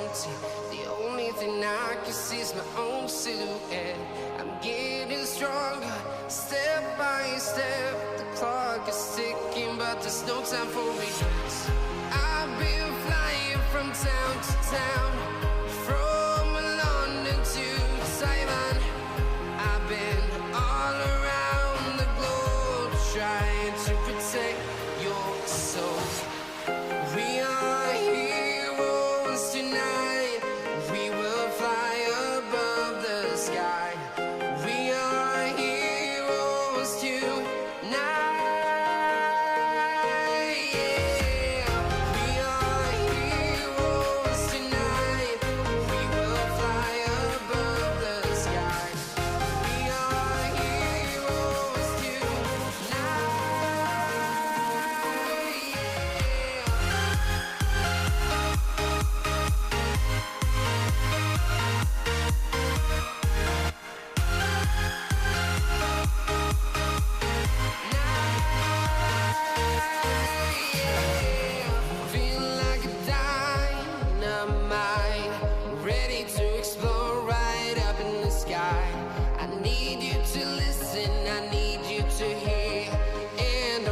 empty. The only thing I can see is my own silhouette. I'm getting stronger, step by step. The clock is ticking, but there's no time for regrets. I've been flying from town to town, from London to Taiwan. I've been all around the globe, trying to protect your soul. We are heroes tonight. We will fly above the sky. We are heroes tonight.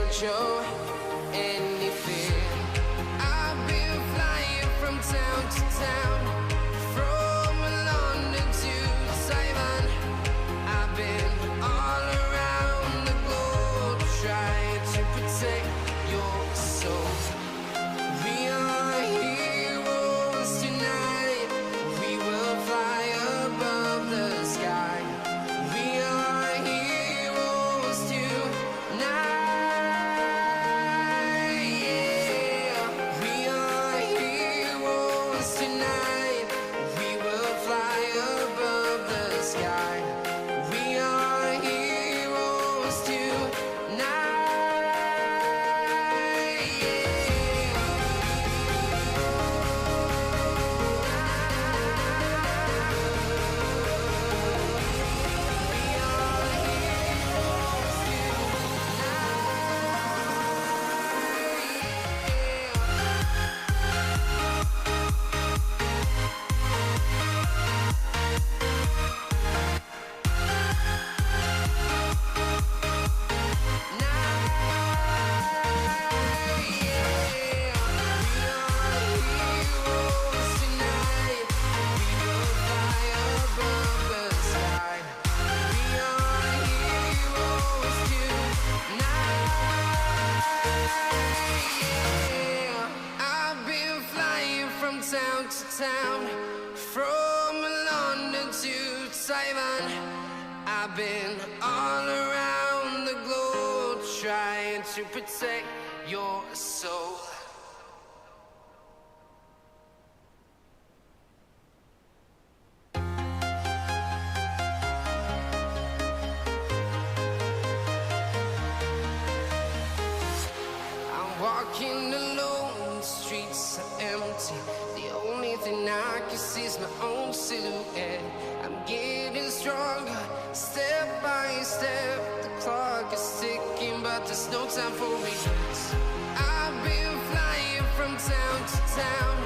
Show any fear. I've been flying from town to town, from London to Taiwan. I've been all around the globe, trying to protect your soul. We are heroes tonight. We will fly above the sky. We are heroes tonight. Town to town, from London to Taiwan. I've been all around the globe, trying to protect your soul. I'm walking alone, the streets are empty. The only thing I can see is my own silhouette. I'm getting stronger, step by step. The clock is ticking, but there's no time for regrets. I've been flying from town to town,